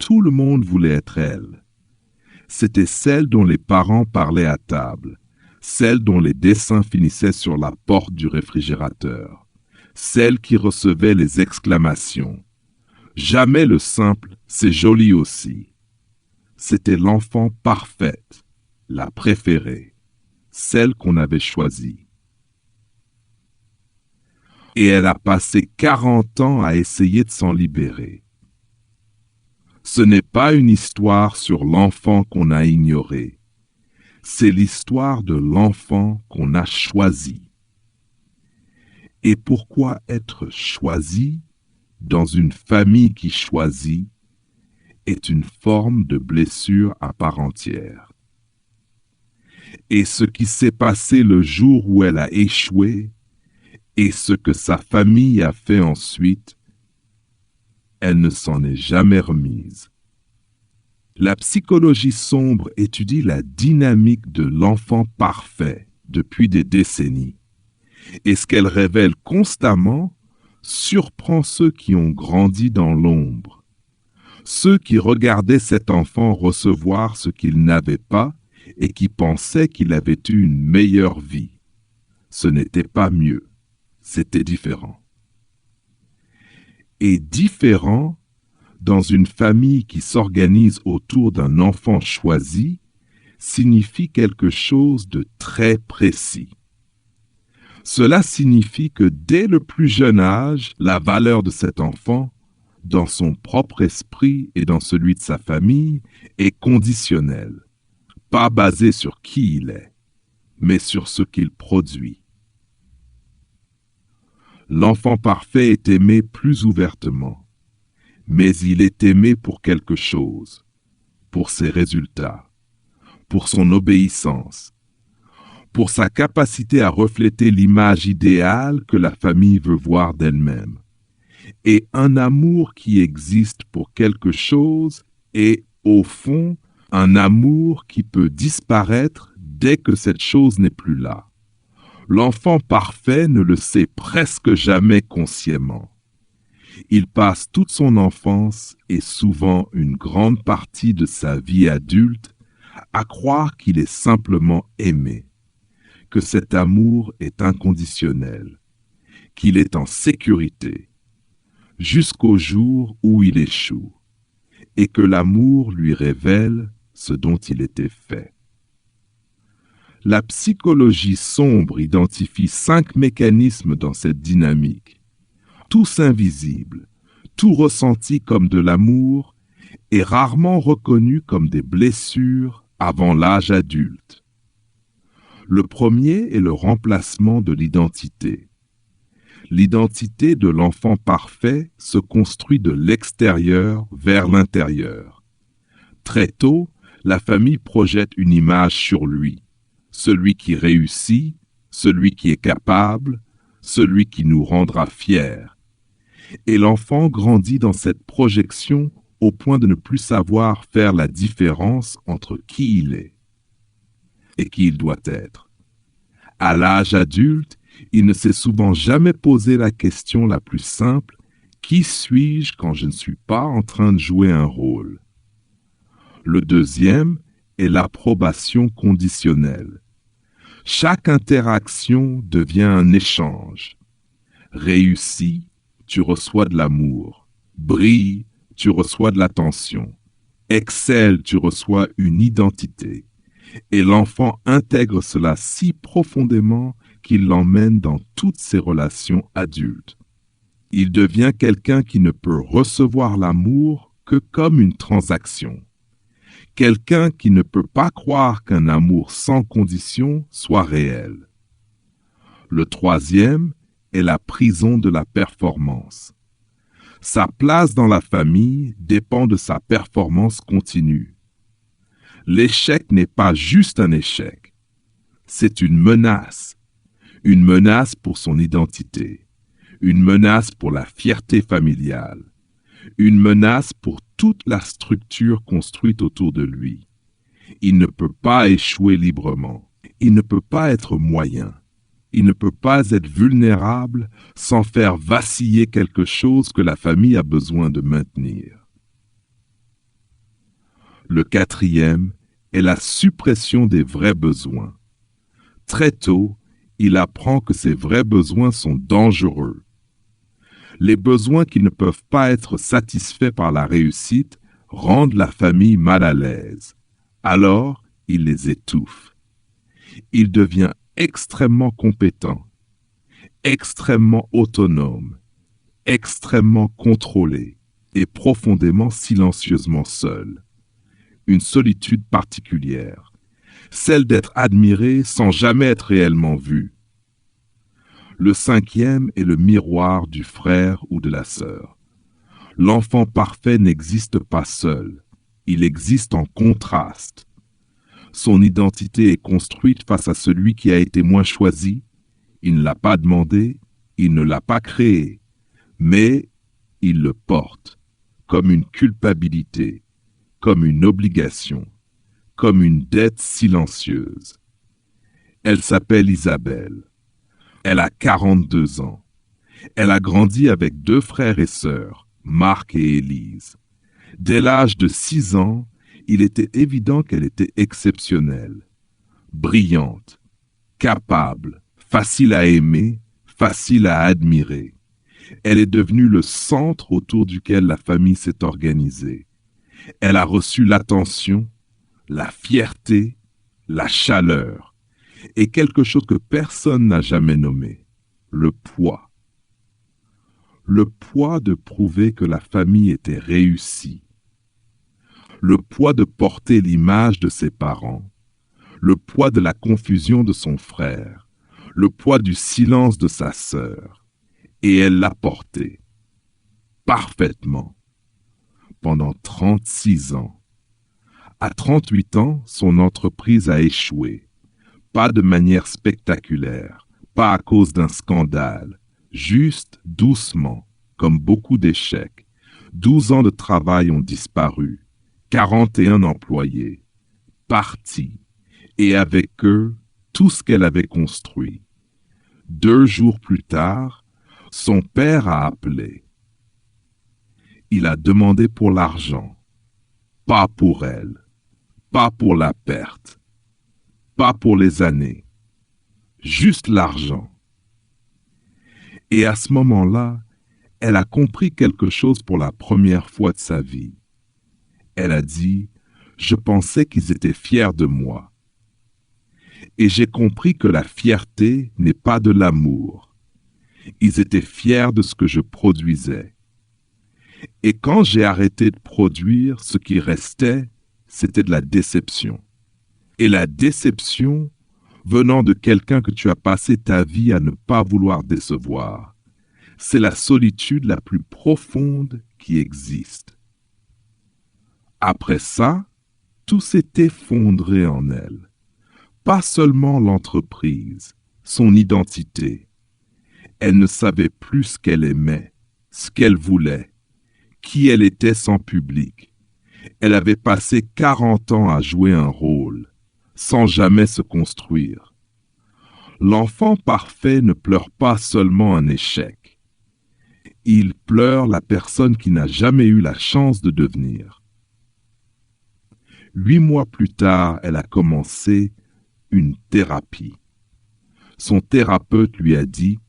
tout le monde voulait être elle. C'était celle dont les parents parlaient à table, celle dont les dessins finissaient sur la porte du réfrigérateur, celle qui recevait les exclamations. Jamais le simple « c'est joli aussi ». C'était l'enfant parfaite, la préférée, celle qu'on avait choisie. Et elle a passé 40 ans à essayer de s'en libérer. Ce n'est pas une histoire sur l'enfant qu'on a ignoré. C'est l'histoire de l'enfant qu'on a choisi. Et pourquoi être choisi dans une famille qui choisit est une forme de blessure à part entière. Et ce qui s'est passé le jour où elle a échoué et ce que sa famille a fait ensuite, elle ne s'en est jamais remise. La psychologie sombre étudie la dynamique de l'enfant parfait depuis des décennies. Et ce qu'elle révèle constamment surprend ceux qui ont grandi dans l'ombre. Ceux qui regardaient cet enfant recevoir ce qu'il n'avait pas et qui pensaient qu'il avait eu une meilleure vie. Ce n'était pas mieux, c'était différent. Et différent, dans une famille qui s'organise autour d'un enfant choisi, signifie quelque chose de très précis. Cela signifie que dès le plus jeune âge, la valeur de cet enfant, dans son propre esprit et dans celui de sa famille, est conditionnelle, pas basée sur qui il est, mais sur ce qu'il produit. L'enfant parfait est aimé plus ouvertement, mais il est aimé pour quelque chose, pour ses résultats, pour son obéissance, pour sa capacité à refléter l'image idéale que la famille veut voir d'elle-même. Et un amour qui existe pour quelque chose est, au fond, un amour qui peut disparaître dès que cette chose n'est plus là. L'enfant parfait ne le sait presque jamais consciemment. Il passe toute son enfance et souvent une grande partie de sa vie adulte à croire qu'il est simplement aimé, que cet amour est inconditionnel, qu'il est en sécurité, jusqu'au jour où il échoue, et que l'amour lui révèle ce dont il était fait. La psychologie sombre identifie 5 mécanismes dans cette dynamique, tous invisibles, tout ressenti comme de l'amour et rarement reconnus comme des blessures avant l'âge adulte. Le premier est le remplacement de l'identité. L'identité de l'enfant parfait se construit de l'extérieur vers l'intérieur. Très tôt, la famille projette une image sur lui, celui qui réussit, celui qui est capable, celui qui nous rendra fiers. Et l'enfant grandit dans cette projection au point de ne plus savoir faire la différence entre qui il est et qui il doit être. À l'âge adulte, il ne s'est souvent jamais posé la question la plus simple: qui suis-je quand je ne suis pas en train de jouer un rôle? Le deuxième est l'approbation conditionnelle. Chaque interaction devient un échange. Réussis, tu reçois de l'amour. Brille, tu reçois de l'attention. Excelle, tu reçois une identité. Et l'enfant intègre cela si profondément qu'il l'emmène dans toutes ses relations adultes. Il devient quelqu'un qui ne peut recevoir l'amour que comme une transaction. Quelqu'un qui ne peut pas croire qu'un amour sans condition soit réel. Le troisième est la prison de la performance. Sa place dans la famille dépend de sa performance continue. L'échec n'est pas juste un échec, c'est une menace pour son identité, une menace pour la fierté familiale, une menace pour toute la structure construite autour de lui. Il ne peut pas échouer librement, il ne peut pas être moyen, il ne peut pas être vulnérable sans faire vaciller quelque chose que la famille a besoin de maintenir. Le quatrième est la suppression des vrais besoins. Très tôt, il apprend que ces vrais besoins sont dangereux. Les besoins qui ne peuvent pas être satisfaits par la réussite rendent la famille mal à l'aise. Alors, il les étouffe. Il devient extrêmement compétent, extrêmement autonome, extrêmement contrôlé et profondément silencieusement seul. Une solitude particulière, celle d'être admiré sans jamais être réellement vu. Le cinquième est le miroir du frère ou de la sœur. L'enfant parfait n'existe pas seul, il existe en contraste. Son identité est construite face à celui qui a été moins choisi. Il ne l'a pas demandé, il ne l'a pas créé, mais il le porte comme une culpabilité, comme une obligation, comme une dette silencieuse. Elle s'appelle Isabelle. Elle a 42 ans. Elle a grandi avec 2 frères et sœurs, Marc et Élise. Dès l'âge de 6 ans, il était évident qu'elle était exceptionnelle, brillante, capable, facile à aimer, facile à admirer. Elle est devenue le centre autour duquel la famille s'est organisée. Elle a reçu l'attention, la fierté, la chaleur, et quelque chose que personne n'a jamais nommé, le poids. Le poids de prouver que la famille était réussie. Le poids de porter l'image de ses parents. Le poids de la confusion de son frère. Le poids du silence de sa sœur. Et elle l'a porté. Parfaitement. Pendant 36 ans. À 38 ans, son entreprise a échoué. Pas de manière spectaculaire, pas à cause d'un scandale, juste doucement, comme beaucoup d'échecs. 12 ans de travail ont disparu, 41 employés, partis, et avec eux, tout ce qu'elle avait construit. 2 jours plus tard, son père a appelé. Il a demandé pour l'argent, pas pour elle, pas pour la perte. Pas pour les années, juste l'argent. Et à ce moment-là, elle a compris quelque chose pour la première fois de sa vie. Elle a dit, « Je pensais qu'ils étaient fiers de moi. » Et j'ai compris que la fierté n'est pas de l'amour. Ils étaient fiers de ce que je produisais. Et quand j'ai arrêté de produire, ce qui restait, c'était de la déception. Et la déception, venant de quelqu'un que tu as passé ta vie à ne pas vouloir décevoir, c'est la solitude la plus profonde qui existe. Après ça, tout s'est effondré en elle. Pas seulement l'entreprise, son identité. Elle ne savait plus ce qu'elle aimait, ce qu'elle voulait, qui elle était sans public. Elle avait passé 40 ans à jouer un rôle, sans jamais se construire. L'enfant parfait ne pleure pas seulement un échec. Il pleure la personne qui n'a jamais eu la chance de devenir. 8 mois plus tard, elle a commencé une thérapie. Son thérapeute lui a dit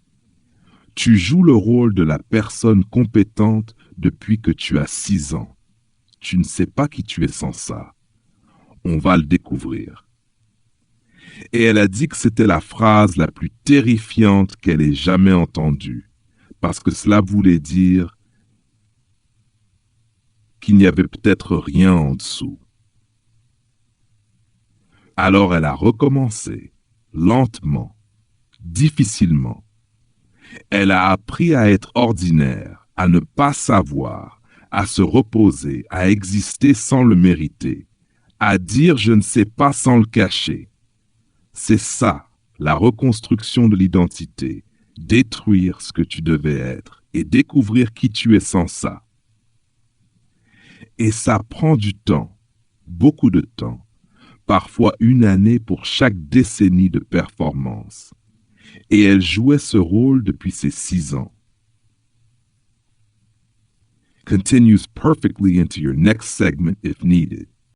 « Tu joues le rôle de la personne compétente depuis que tu as 6 ans. Tu ne sais pas qui tu es sans ça. On va le découvrir. » Et elle a dit que c'était la phrase la plus terrifiante qu'elle ait jamais entendue, parce que cela voulait dire qu'il n'y avait peut-être rien en dessous. Alors elle a recommencé, lentement, difficilement. Elle a appris à être ordinaire, à ne pas savoir, à se reposer, à exister sans le mériter, à dire je ne sais pas sans le cacher. C'est ça, la reconstruction de l'identité, détruire ce que tu devais être et découvrir qui tu es sans ça. Et ça prend du temps, beaucoup de temps, parfois 1 année pour chaque décennie de performance. Et elle jouait ce rôle depuis ses 6 ans. continues perfectly into your next segment if needed.